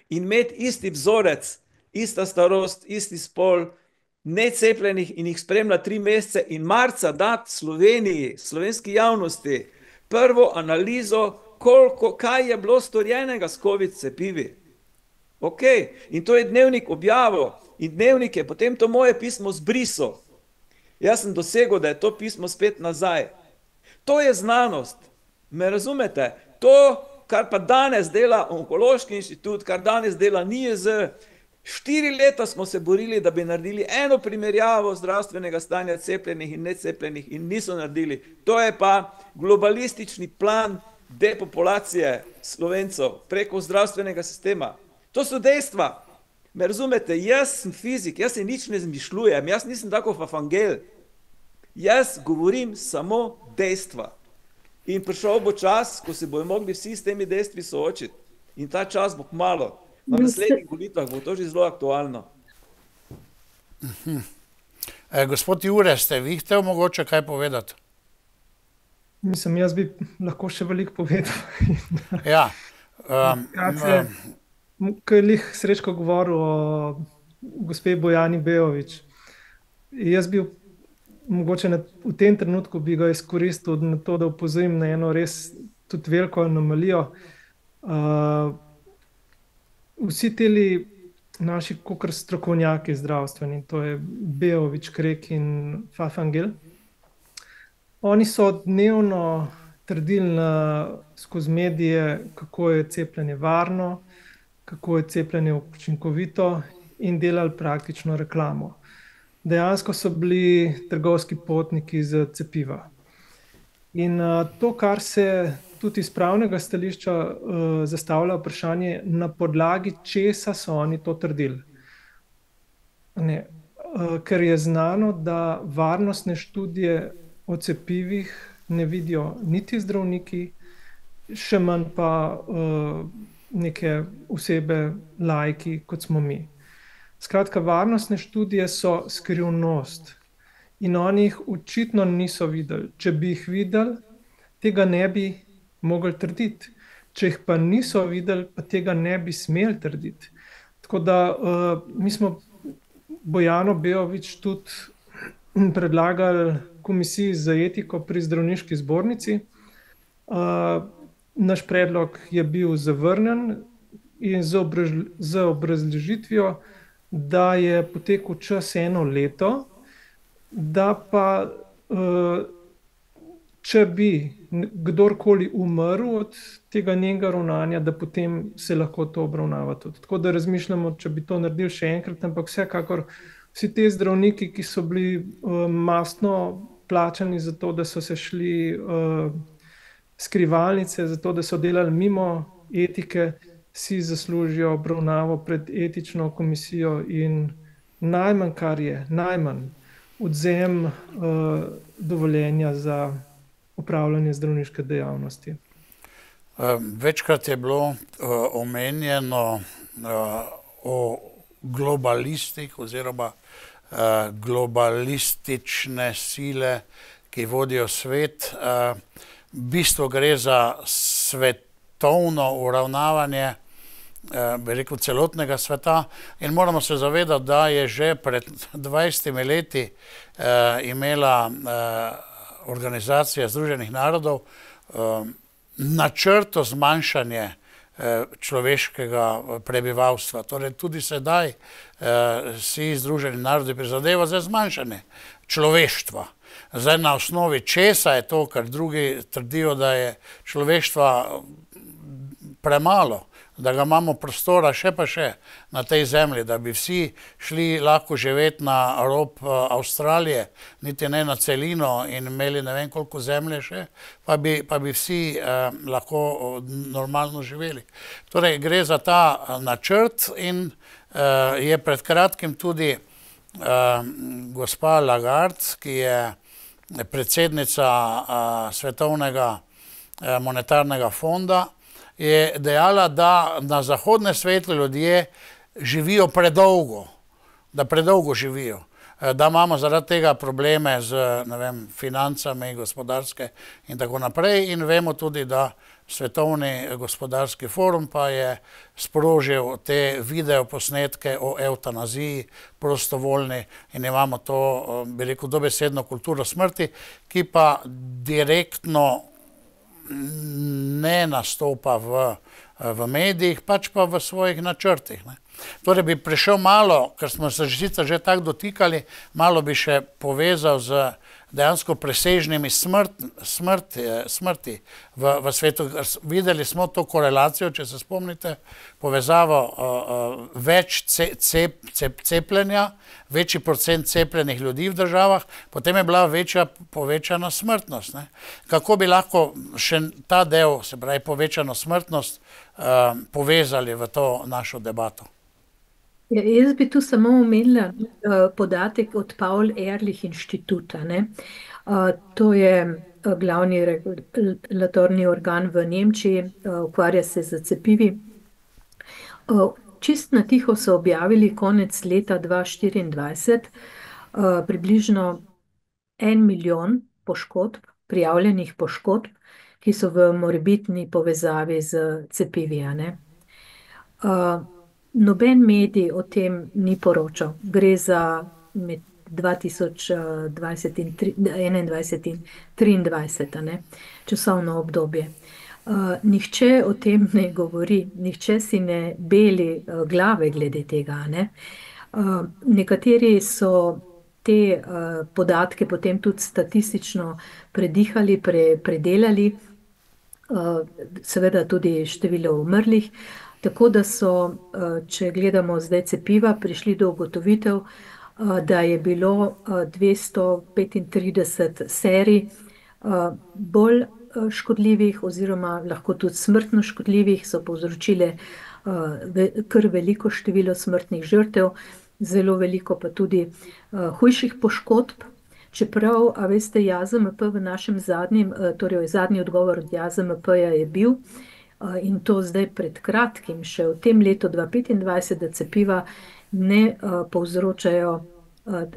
in imeti isti vzorec, ista starost, isti spol, necepljenih in jih spremljati 3 mesece in marca dati Sloveniji, slovenski javnosti, prvo analizo, kaj je bilo storjenega s COVID cepivi. Ok, in to je Dnevnik objavil in Dnevnik je potem to moje pismo zbrisal. Jaz sem dosegel, da je to pismo spet nazaj. To je znanost, me razumete? To, kar pa danes dela Onkološki inštitut, kar danes dela NIJZ, 4 leta smo se borili, da bi naredili eno primerjavo zdravstvenega stanja cepljenih in necepljenih in niso naredili. To je pa globalistični plan depopulacije Slovencev preko zdravstvenega sistema. To so dejstva. Me razumete, jaz sem fizik, jaz se nič ne zmišljujem, jaz nisem tako fafangel. Jaz govorim samo dejstva. In prišel bo čas, ko se bojo mogli vsi s temi dejstvi soočiti. In ta čas bo kmalu. Na naslednjih volitvah bo to že zelo aktualno. Gospod Jure, ste vi hotel mogoče kaj povedati? Mislim, jaz bi lahko še veliko povedal. Ja. Ko je lih Srečko govoril o gospe Bojani Beović, jaz bi mogoče v tem trenutku bi ga izkoristil na to, da opozorim na eno res tudi veliko anomalijo. Vsi teli naši kakor strokovnjaki zdravstveni, to je Beović, Krek in Fafangel, oni so dnevno trdili skozi medije, kako je cepljenje varno, kako je cepljenje učinkovito in delali praktično reklamo. Dejansko so bili trgovski potniki za cepiva. In to, kar se tudi iz pravnega stališča zastavlja vprašanje, na podlagi česa so oni to trdili. Ker je znano, da varnostne študije o cepivih ne vidijo niti zdravniki, še manj pa neke osebe, laiki, kot smo mi. Skratka, varnostne študije so skrivnost in oni jih očitno niso videli. Če bi jih videli, tega ne bi mogli trditi. Če jih pa niso videli, pa tega ne bi smeli trditi. Tako da mi smo Bojano Beović tudi predlagali komisiji za etiko pri zdravniški zbornici. Naš predlog je bil zavrnjen in z obrazložitvijo, da je potekel čas 1 leto, da pa če bi kdorkoli umrl od tega njenega ravnanja, da potem se lahko to obravnava tudi. Tako da razmišljamo, če bi to naredili še enkrat, ampak vsekakor vsi te zdravniki, ki so bili mastno plačani za to, da so se šli skrivalnice, za to, da so delali mimo etike, si zaslužijo obravnavo pred etično komisijo in najmanj, kar je, najmanj odvzem dovoljenja za opravljanje zdravniške dejavnosti. Večkrat je bilo omenjeno o globalistih oziroma globalistične sile, ki vodijo svet. V bistvu gre za svetovno uravnavanje, bi rekel, celotnega sveta in moramo se zavedati, da je že pred 20 leti imela Organizacija Združenih narodov načrto zmanjšanje človeškega prebivalstva. Torej tudi sedaj si Združeni narodi prizadevajo za zmanjšanje človeštva. Zdaj na osnovi česa je to, ker drugi trdijo, da je človeštva premalo, da ga imamo prostora še pa še na tej zemlji, da bi vsi šli lahko živeti na rob Avstralije, niti ne na celino in imeli ne vem koliko zemlje še, pa bi vsi lahko normalno živeli. Torej gre za ta načrt in je pred kratkim tudi gospa Lagarde, ki je predsednica Svetovnega monetarnega fonda, je dejala, da na zahodnem svetu ljudje živijo predolgo, da predolgo živijo, da imamo zaradi tega probleme z, ne vem, financami, gospodarske in tako naprej in vemo tudi, da Svetovni gospodarski forum pa je sprožil te videoposnetke o evtanaziji prostovoljni in imamo to, bi rekel, dobesedno kulturo smrti, ki pa direktno ne nastopa v medijih, pač pa v svojih načrtih. Torej bi prišel malo, ker smo se sicer že tako dotikali, malo bi še povezal z dejansko presežnimi smrti v svetu. Videli smo to korelacijo, če se spomnite, povezavo več cepljenja, večji procent cepljenih ljudi v državah, potem je bila povečana smrtnost. Kako bi lahko še ta del, se pravi povečano smrtnost, povezali v to našo debato? Jaz bi tu samo omenila podatek od Paul Ehrlich inštituta. To je glavni regulatorni organ v Nemčiji, ukvarja se z cepivi. Čist na tiho so objavili konec leta 2024 približno 1 milijon poškodb, prijavljenih poškodb, ki so v morebitni povezavi z cepivi. Noben medij o tem ni poročal. Gre za med 2020 in 2021 in 2023, časovno obdobje. Nihče o tem ne govori, nihče si ne beli glave glede tega. Nekateri so te podatke potem tudi statistično predihali, predelali, seveda tudi število umrlih. Tako da so, če gledamo zdaj cepiva, prišli do ugotovitev, da je bilo 235 serij bolj škodljivih oziroma lahko tudi smrtno škodljivih, so povzročile kar veliko število smrtnih žrtev, zelo veliko pa tudi hujših poškodb. Čeprav, a veste, JAZMP v našem zadnjem, torej zadnji odgovor od JAZMP-ja je bil, in to zdaj pred kratkim, še v tem letu 2025, da cepiva ne povzročajo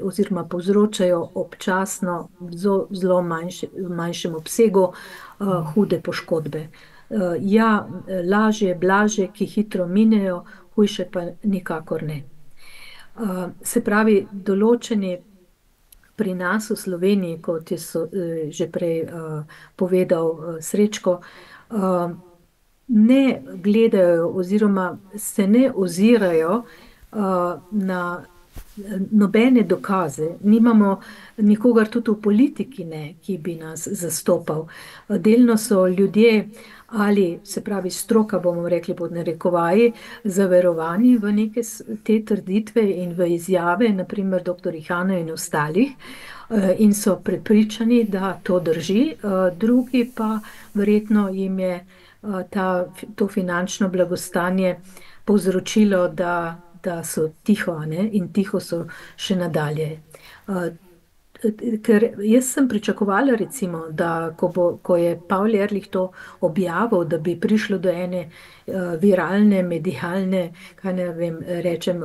oziroma povzročajo občasno v zelo manjšem obsegu hude poškodbe. Ja, lažje, blažje, ki hitro minejo, hujše pa nikakor ne. Se pravi, določeni pri nas v Sloveniji, kot je že prej povedal Srečko, ne gledajo oziroma se ne ozirajo na nobene dokaze, nimamo nikogar tudi v politiki, ne, ki bi nas zastopal. Delno so ljudje ali, se pravi, stroka, bomo rekli pod narekovaji, zaverovani v neke te trditve in v izjave, naprimer dr. Ihana in ostalih, in so prepričani, da to drži, drugi pa verjetno jim je to finančno blagostanje povzročilo, da so tiho, ne? In tiho so še nadalje. Ker jaz sem pričakovala, recimo, da ko je Pavel Ehrlich to objavil, da bi prišlo do ene viralne, medialne, kaj ne vem, rečem,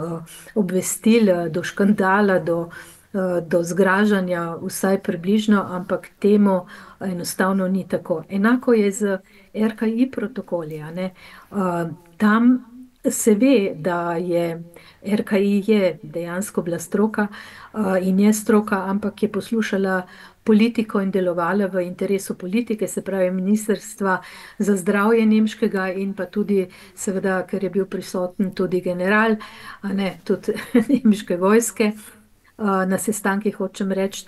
obvestil, do škandala, do zgražanja, vsaj približno, ampak temu enostavno ni tako. Enako je z RKI protokoli, a ne? Tam se ve, da je RKI je dejansko bila stroka in je stroka, ampak je poslušala politiko in delovala v interesu politike, se pravi Ministrstva za zdravje nemškega in pa tudi, seveda, ker je bil prisoten tudi general, a ne, tudi nemške vojske, na sestankih, hočem reči.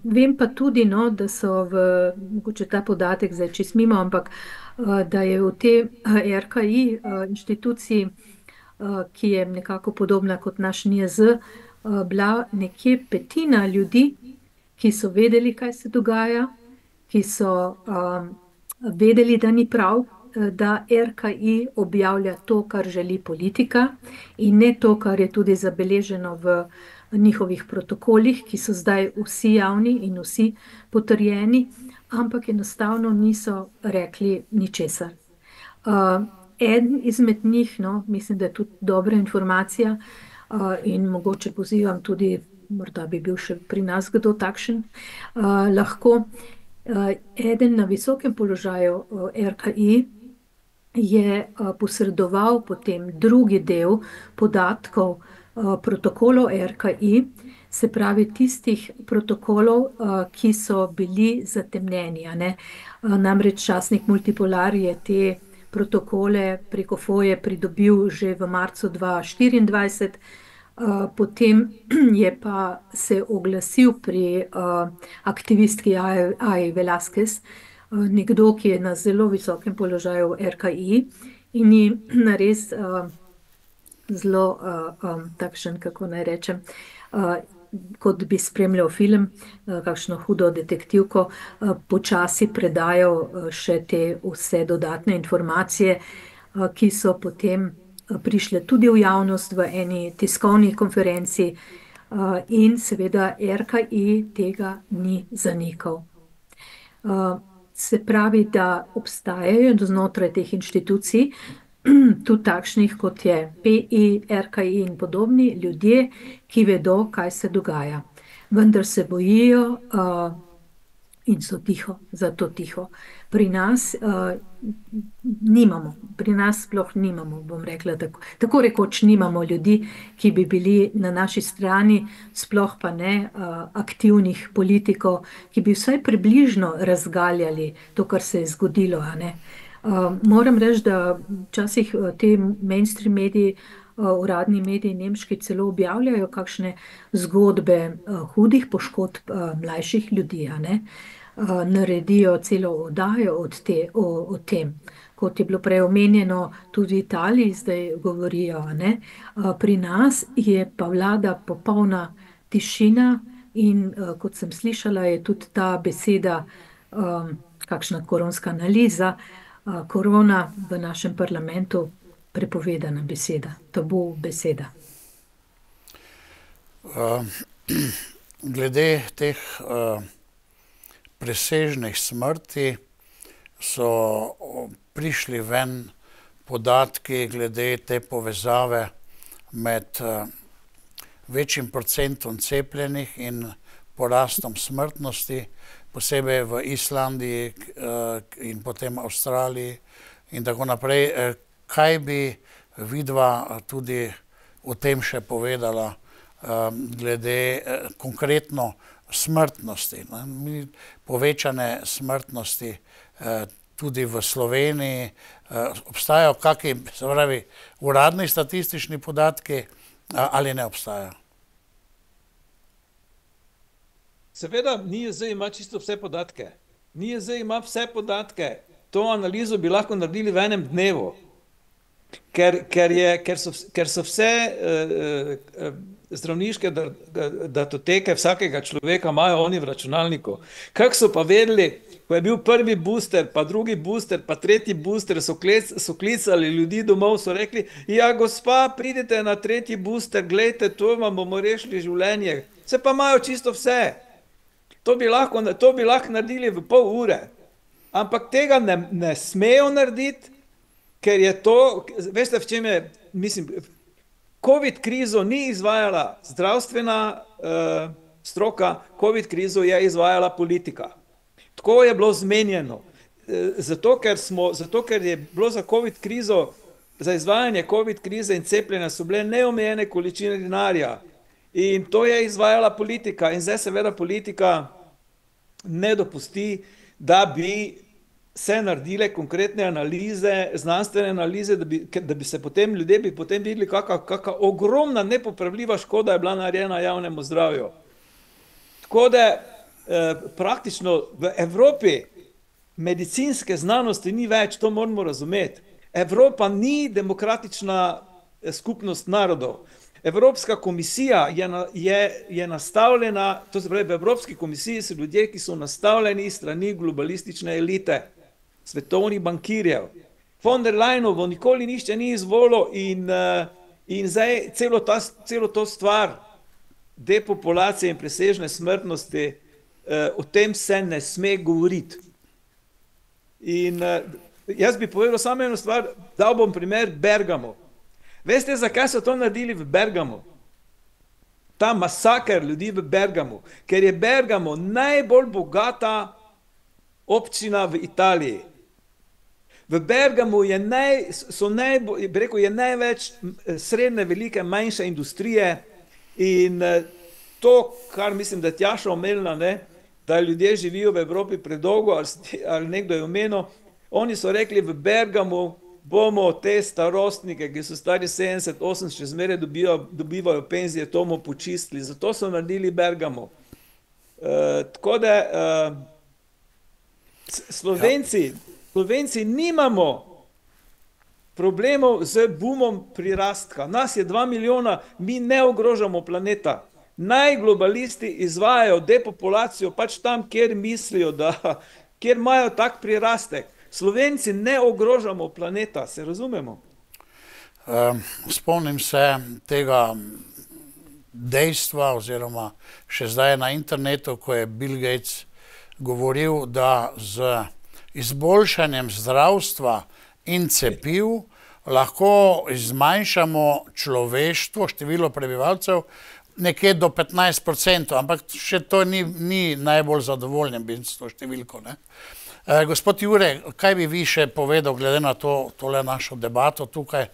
Vem pa tudi, no, da so mogoče ta podatek zdaj čist mimo, ampak da je v tej RKI inštituciji, ki je nekako podobna kot naš NIJZ, bila nekje petina ljudi, ki so vedeli, kaj se dogaja, ki so vedeli, da ni prav, da RKI objavlja to, kar želi politika in ne to, kar je tudi zabeleženo v njihovih protokolih, ki so zdaj vsi javni in vsi potrjeni, ampak enostavno niso rekli ničesar. Eden izmed njih, no, mislim, da je tudi dobra informacija in mogoče pozivam tudi, morda bi bil še pri nas kdo takšen, lahko. Eden na visokem položaju RKI je posredoval potem drugi del podatkov protokolov RKI, se pravi tistih protokolov, ki so bili zatemnjeni, a ne. Namreč časnik Multipolar je te protokole preko FOIE pridobil že v marcu 2024, potem je pa se oglasil pri aktivistki Aji Velasquez, nekdo, ki je na zelo visokem položaju v RKI in ji res zelo takšen, kako naj rečem, kot bi spremljal film, kakšno hudo detektivko, počasi predajal še te vse dodatne informacije, ki so potem prišle tudi v javnost v eni tiskovni konferenci in seveda RKI tega ni zanikal. Se pravi, da obstajajo znotraj teh inštitucij, tudi takšnih, kot je PI, RKI in podobni ljudje, ki vedo, kaj se dogaja. Vendar se bojijo in so tiho, zato tiho. Pri nas nimamo, pri nas sploh nimamo, bom rekla tako. Tako rekoč nimamo ljudi, ki bi bili na naši strani, sploh pa ne aktivnih politikov, ki bi vsaj približno razgaljali to, kar se je zgodilo, a ne. Moram reči, da včasih te mainstream mediji, uradni mediji nemški celo objavljajo kakšne zgodbe hudih poškodb mlajših ljudi, a ne. Naredijo celo oddajo o tem. Kot je bilo prej omenjeno, tudi v Italiji zdaj govorijo, a ne. Pri nas je pa vlada popolna tišina in kot sem slišala, je tudi ta beseda, kakšna koronska analiza, korona v našem parlamentu prepovedana beseda, tabu beseda. Glede teh presežnih smrti so prišli ven podatki glede te povezave med večjim procentom cepljenih in porastom smrtnosti, posebej v Islandiji in potem Avstraliji in tako naprej. Kaj bi vidva tudi o tem še povedala glede konkretno smrtnosti? Povečane smrtnosti tudi v Sloveniji. Obstajajo kakšni, se pravi, uradni statistični podatki ali ne obstajajo? Seveda, NIJZ ima čisto vse podatke. NIJZ ima vse podatke. To analizo bi lahko naredili v enem dnevu, ker so vse zdravniške datoteke vsakega človeka imajo oni v računalniku. Kako so pa vedeli, ko je bil prvi booster, pa drugi booster, pa tretji booster, so klicali ljudi domov, so rekli, ja, gospa, pridite na tretji booster, glejte, to vam bomo rešili življenje. Se pa imajo čisto vse. To bi lahko naredili v pol ure. Ampak tega ne smejo narediti, ker je to, veste, v čem je, mislim, COVID krizo ni izvajala zdravstvena stroka, COVID krizo je izvajala politika. Tako je bilo zmenjeno. Zato, ker je bilo za COVID krizo, za izvajanje COVID krize in cepljenja so bile neomejene količine denarja. In to je izvajala politika. In zdaj seveda politika ne dopusti, da bi se naredile konkretne analize, znanstvene analize, da bi se potem ljudje bi potem videli, kakšna ogromna nepopravljiva škoda je bila narejena javnemu zdravju. Tako da praktično v Evropi medicinske znanosti ni več, to moramo razumeti. Evropa ni demokratična skupnost narodov. Evropska komisija je nastavljena, to se pravi, v Evropski komisiji so ljudje, ki so nastavljeni strani globalistične elite, svetovnih bankirjev. Von der Leyenovo nikoli nišče ni izvolil in zdaj celo to stvar depopulacije in presežne smrtnosti, o tem se ne sme govoriti. In jaz bi povedal samo eno stvar, dal bom primer Bergamo. Veste, zakaj so to naredili v Bergamu? Ta masaker ljudi v Bergamu, ker je Bergamo najbolj bogata občina v Italiji. V Bergamu je največ srednje velike manjše industrije in to, kar mislim, da je Tjaša omenila, da ljudje živijo v Evropi predolgo, ali nekdo je omenil, oni so rekli, v Bergamu bomo te starostnike, ki so stari 70-80, še zmeraj dobivajo penzije, to bomo počistili. Zato so naredili Bergamo. Tako da Slovenci nimamo problemov z boomom prirastka. Nas je 2 milijona, mi ne ogrožamo planeta. Globalisti izvajajo depopulacijo pač tam, kjer mislijo, kjer imajo tak prirastek. Slovenci ne ogrožamo planeta, se razumemo? Spomnim se tega dejstva, oziroma še zdaj na internetu, ko je Bill Gates govoril, da z izboljšanjem zdravstva in cepiv lahko zmanjšamo človeštvo, število prebivalcev, nekje do 15%, ampak še to ni najbolj zadovoljen bi s to številko, ne? Gospod Jure, kaj bi vi še povedal glede na tole našo debato tukaj,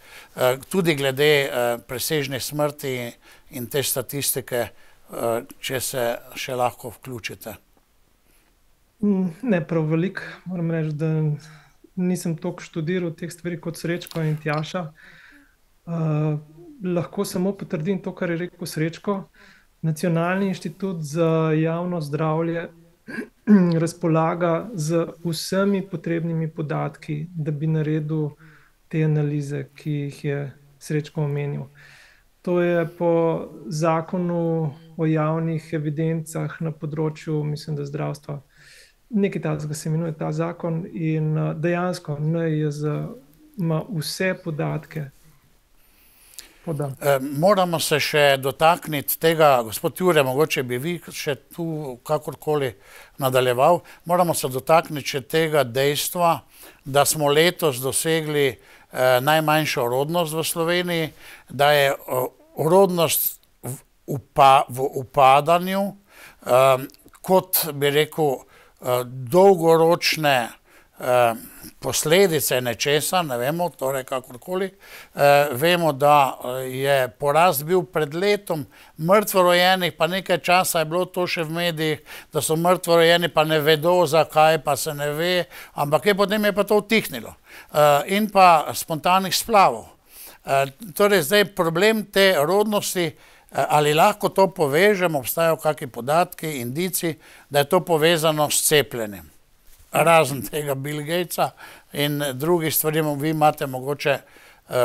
tudi glede presežnih smrti in te statistike, če se še lahko vključite? Ne prav veliko, moram reči, da nisem toliko študiral teh stvari kot Srečko in Tjaša. Lahko samo potrdim to, kar je rekel Srečko. Nacionalni inštitut za javno zdravje razpolaga z vsemi potrebnimi podatki, da bi naredil te analize, ki jih je Srečko omenil. To je po zakonu o javnih evidencah na področju, mislim, da zdravstva. Nekaj takega se imenuje ta zakon in dejansko NIJZ ima vse podatke. Moramo se še dotakniti tega, gospod Jure, mogoče bi vi še tu kakorkoli nadaljeval, moramo se dotakniti še tega dejstva, da smo letos dosegli najmanjšo rodnost v Sloveniji, da je rodnost v upadanju, kot bi rekel, dolgoročne posledice nečesa, ne vemo, torej kakorkoli. Vemo, da je porast bil pred letom mrtvorojenih, pa nekaj časa je bilo to še v medijih, da so mrtvorojeni, pa ne vedo zakaj, pa se ne ve, ampak potem je pa to utihnilo. In pa spontanih splavov. Torej, zdaj problem te rodnosti, ali lahko to povežemo, obstajajo kakšni podatki, indici, da je to povezano s cepljenjem. Razen tega Bill Gatesa in drugih stvari, vi imate mogoče,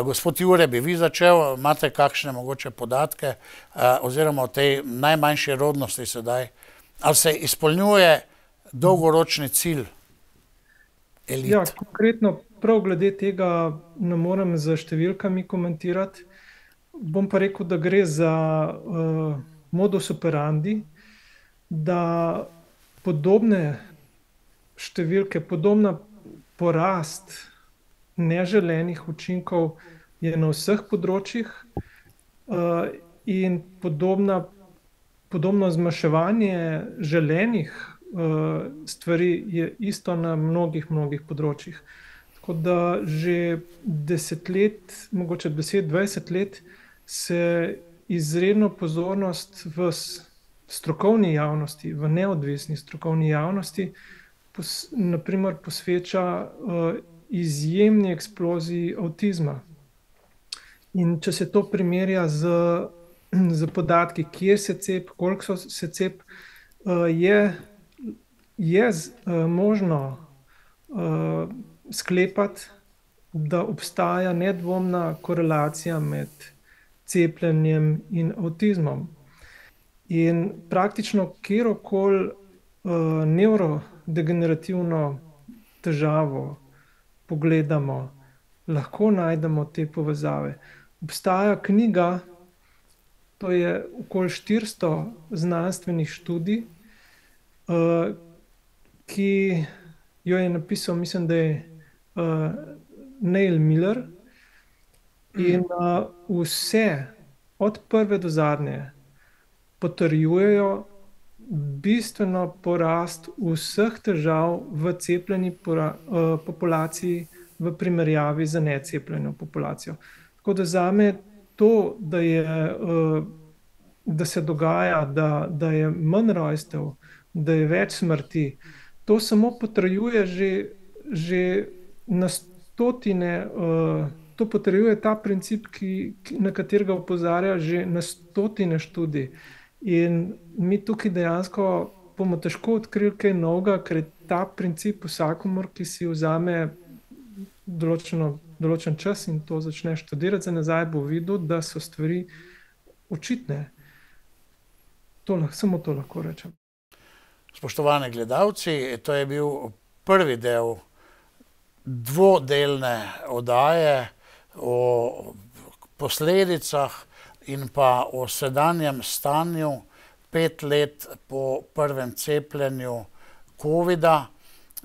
gospod Jure, bi vi začel, imate kakšne mogoče podatke, oziroma o tej najmanjši rodnosti sedaj, ali se izpolnjuje dolgoročni cilj elit? Ja, konkretno prav glede tega ne morem z številkami komentirati. Bom pa rekel, da gre za modus operandi, da podobne številke, podobna porast neželenih učinkov je na vseh področjih in podobno zmanjševanje želenih stvari je isto na mnogih področjih. Tako da že 10 let, mogoče 10-20 let se izredno pozornost v strokovni javnosti, v neodvisni strokovni javnosti, naprimer posveča izjemni eksploziji avtizma. In če se to primerja z podatki, kjer se cep, koliko se cep, je možno sklepati, da obstaja nedvomna korelacija med cepljenjem in avtizmom. In praktično kjerokoli nevrodegenerativno težavo pogledamo, lahko najdemo te povezave. Obstaja knjiga, to je okoli 400 znanstvenih študij, ki jo je napisal, mislim, da je Neil Miller, in vse, od prve do zadnje, potrjujejo bistveno porast vseh težav v cepljeni populaciji v primerjavi z necepljeno populacijo. Tako da zame to, da se dogaja, da je manj rojstev, da je več smrti, to samo potrjuje že na stotine, to potrjuje ta princip, na katerega opozarja že na stotine študij. In mi tukaj dejansko bomo težko odkrili kaj novega, ker je ta princip vsakomur, ki si vzame določen čas in to začne študirati za nazaj, bo videl, da so stvari očitne. Samo to lahko rečem. Spoštovani gledalci, to je bil prvi del dvodelne oddaje o posledicah in pa o sedanjem stanju 5 let po prvem cepljenju covida.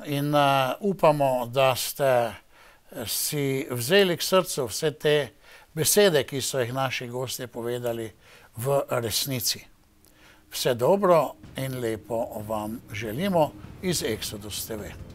In upamo, da ste si vzeli k srcu vse te besede, ki so jih naši gostje povedali v resnici. Vse dobro in lepo vam želimo iz Exodus TV.